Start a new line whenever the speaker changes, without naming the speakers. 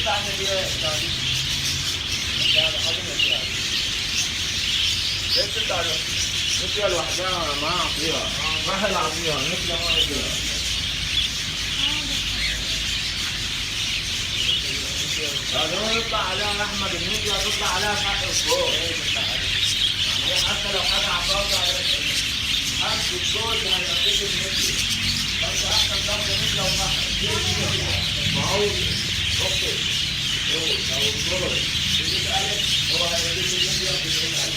تطلع النبيات يعني. هذا حاجة ليش تطلع نسيها لوحدها ما أعطيها ما هلعبيها نسيها ما أعطيها. هذا يطلع عليها أحمد النسيها تطلع عليها حق الصوت. يعني حتى لو حدا عطاها حق الصوت هيعطيك النسيها. فأنت أحسن تاخذ نسيها وصح. ما هو أوكي. أو الصوت. بتسألك هو هيعطيك النسيها وبتسألك.